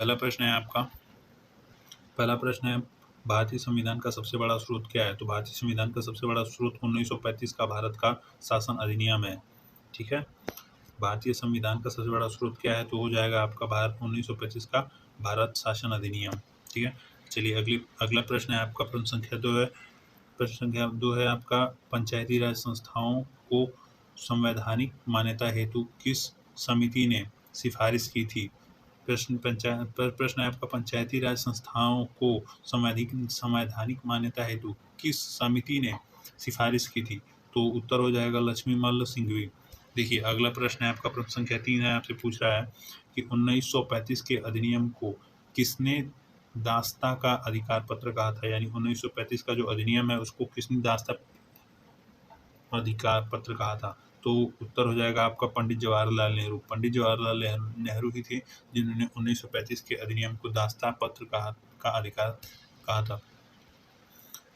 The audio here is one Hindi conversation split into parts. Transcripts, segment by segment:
पहला प्रश्न है आपका पहला प्रश्न है, भारतीय संविधान का सबसे बड़ा स्रोत क्या है? तो भारतीय संविधान का सबसे बड़ा स्रोत 1935 का भारत का शासन अधिनियम है। ठीक है, भारतीय संविधान का सबसे बड़ा स्रोत क्या है? तो हो जाएगा आपका भारत 1935 का भारत शासन अधिनियम। ठीक है, चलिए अगला प्रश्न है आपका प्रश्न संख्या 2 है आपका, पंचायती राज संस्थाओं को संवैधानिक मान्यता हेतु किस समिति ने सिफारिश की थी? प्रश्न है आपका, पंचायती राज संस्थाओं को संवैधानिक मान्यता हेतु किस समिति ने सिफारिश की थी? तो उत्तर हो जाएगा लक्ष्मीमल्ल सिंघवी। देखिए अगला प्रश्न है आपका, प्रश्न संख्या 3 है, आपसे पूछ रहा है कि 1935 के अधिनियम को किसने दास्ता का अधिकार पत्र कहा था? यानी 1935 का जो अधिनियम है उसको किसने दास्ता अधिकार पत्र कहा था? तो उत्तर हो जाएगा आपका पंडित जवाहरलाल नेहरू। पंडित जवाहरलाल नेहरू ही थे जिन्होंने 1935 के अधिनियम को दास्ता पत्र का अधिकार कहा था।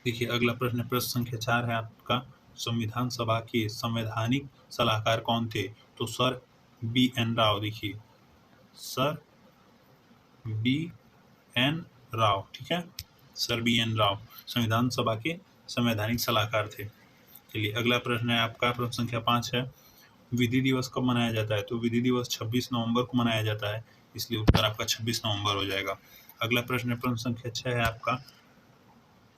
देखिए अगला प्रश्न संख्या 4 है आपका, संविधान सभा के संवैधानिक सलाहकार कौन थे? तो सर बी एन राव। देखिए सर बी एन राव, ठीक है, सर बी एन राव संविधान सभा के संवैधानिक सलाहकार थे। चलिए अगला प्रश्न है आपका, प्रश्न संख्या 5 है, विधि दिवस कब मनाया जाता है? तो विधि दिवस 26 नवंबर को मनाया जाता है, इसलिए उत्तर आपका 26 नवंबर हो जाएगा। अगला प्रश्न संख्या 6 है आपका,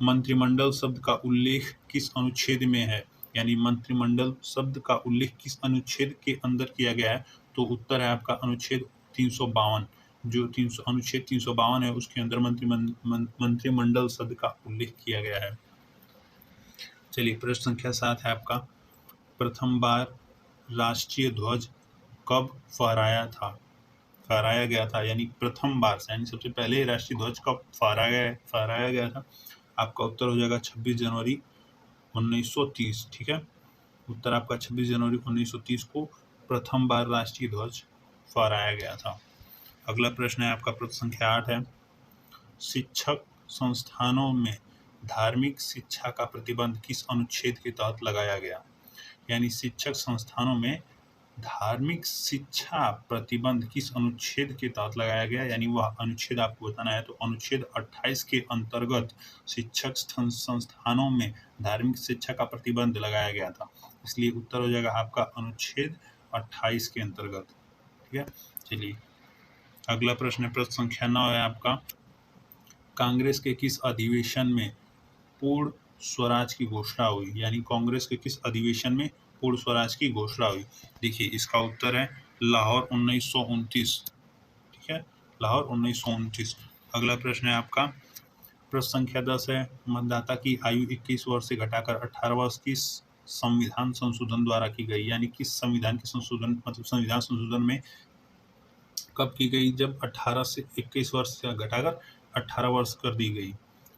मंत्रिमंडल शब्द का उल्लेख किस अनुच्छेद में है? यानी मंत्रिमंडल शब्द का उल्लेख किस अनुच्छेद के अंदर किया गया है? तो उत्तर है आपका अनुच्छेद 352। जो अनुच्छेद 352 है उसके अंदर मंत्रिमंडल शब्द का उल्लेख किया गया है। चलिए प्रश्न संख्या 7 है आपका, प्रथम बार राष्ट्रीय ध्वज कब फहराया गया था? यानी प्रथम बार यानी सबसे पहले राष्ट्रीय ध्वज कब फहराया गया था? आपका उत्तर हो जाएगा 26 जनवरी 1930। ठीक है, उत्तर आपका 26 जनवरी 1930 को प्रथम बार राष्ट्रीय ध्वज फहराया गया था। अगला प्रश्न है आपका, प्रश्न संख्या 8 है, शिक्षक संस्थानों में धार्मिक शिक्षा का प्रतिबंध किस अनुच्छेद के तहत लगाया गया? यानी शिक्षक संस्थानों में धार्मिक शिक्षा प्रतिबंध किस अनुच्छेद के तहत लगाया गया? यानी वह अनुच्छेद आपको बताना है। तो अनुच्छेद 28 के अंतर्गत शिक्षक संस्थानों में धार्मिक शिक्षा का प्रतिबंध लगाया गया था, इसलिए उत्तर हो जाएगा आपका अनुच्छेद 28 के अंतर्गत। ठीक है, चलिए अगला प्रश्न है, प्रश्न संख्या 9 है आपका, कांग्रेस के किस अधिवेशन में पूर्ण स्वराज की घोषणा हुई? यानी कांग्रेस के किस अधिवेशन में पूर्ण स्वराज की घोषणा हुई? देखिए इसका उत्तर है लाहौर 1929। ठीक है, लाहौर 1929। अगला प्रश्न है आपका, प्रश्न संख्या 10 है, मतदाता की आयु 21 वर्ष से घटाकर 18 वर्ष किस संविधान संशोधन द्वारा की गई? यानी किस संविधान के संशोधन, मतलब संविधान संशोधन में कब की गई? जब 18 से 21 वर्ष से घटाकर 18 वर्ष कर दी गई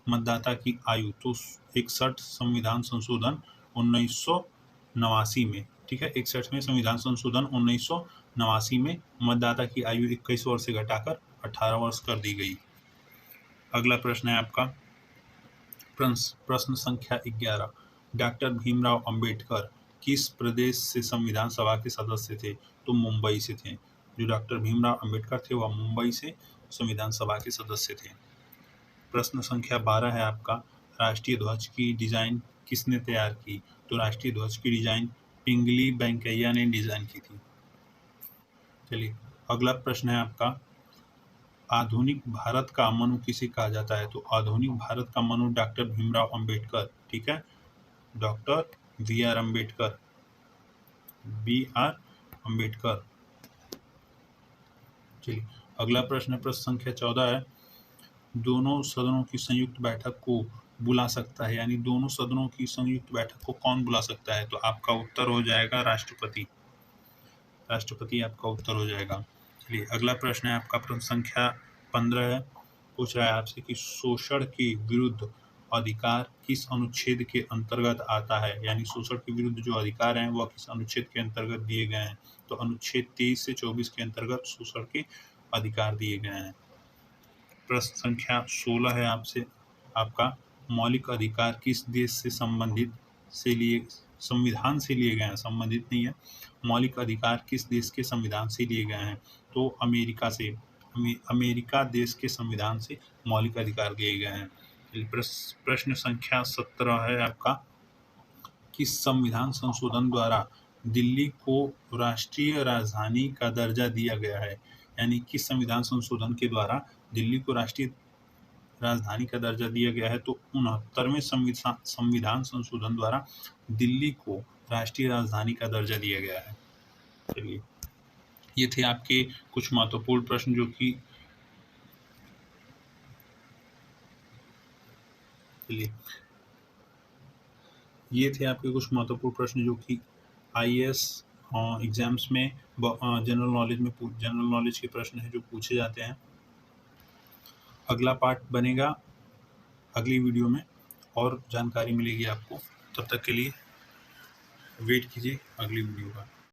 मतदाता की आयु। तो 61 संविधान संशोधन 1989 में। ठीक है, 61 में संविधान संशोधन 1989 में मतदाता की आयु 21 वर्ष से घटाकर 18 वर्ष कर दी गई। अगला प्रश्न है आपका, प्रश्न संख्या 11, डॉक्टर भीमराव अंबेडकर किस प्रदेश से संविधान सभा के सदस्य थे? तो मुंबई से थे। जो डॉक्टर भीमराव अंबेडकर थे वह मुंबई से संविधान सभा के सदस्य थे। प्रश्न संख्या 12 है आपका, राष्ट्रीय ध्वज की डिजाइन किसने तैयार की? तो राष्ट्रीय ध्वज की डिजाइन पिंगली वेंकैया ने डिजाइन की थी। चलिए अगला प्रश्न है आपका, आधुनिक भारत का मनु किसे कहा जाता है? तो आधुनिक भारत का मनु डॉक्टर भीमराव अंबेडकर। ठीक है, doctor V R Ambedkar, B R Ambedkar. चलिए अगला प्रश्न है, प्रश्न संख्या 14 है, दोनों सदनों की संयुक्त बैठक को बुला सकता है? यानी दोनों सदनों की संयुक्त बैठक को कौन बुला सकता है? तो आपका उत्तर हो जाएगा राष्ट्रपति। राष्ट्रपति आपका उत्तर हो जाएगा। चलिए अगला प्रश्न है आपका, प्रश्न संख्या 15 है, पूछ रहा है आपसे कि शोषण के विरुद्ध अधिकार किस अनुच्छेद के अंतर्गत आता है? यानी शोषण के विरुद्ध जो अधिकार हैं वह किस अनुच्छेद के अंतर्गत दिए गए हैं? तो अनुच्छेद 23 से 24 के अंतर्गत शोषण के अधिकार दिए गए हैं। प्रश्न संख्या 16 है आपसे आपका, मौलिक अधिकार किस देश से संविधान से लिए गए हैं? संबंधित नहीं है, मौलिक अधिकार किस देश के संविधान से लिए गए हैं? तो अमेरिका से। अमेरिका देश के संविधान से मौलिक अधिकार दिए गए हैं। प्रश्न संख्या 17 है आपका, किस संविधान संशोधन द्वारा दिल्ली को राष्ट्रीय राजधानी का दर्जा दिया गया है? यानी किस संविधान संशोधन के द्वारा दिल्ली को राष्ट्रीय राजधानी का दर्जा दिया गया है? तो 69वें संविधान संशोधन द्वारा दिल्ली को राष्ट्रीय राजधानी का दर्जा दिया गया है। चलिए, ये थे आपके कुछ महत्वपूर्ण प्रश्न जो कि IAS एग्जाम्स में जनरल नॉलेज के प्रश्न है जो पूछे जाते हैं। अगला पार्ट बनेगा अगली वीडियो में और जानकारी मिलेगी आपको। तब तक के लिए वेट कीजिए अगली वीडियो का।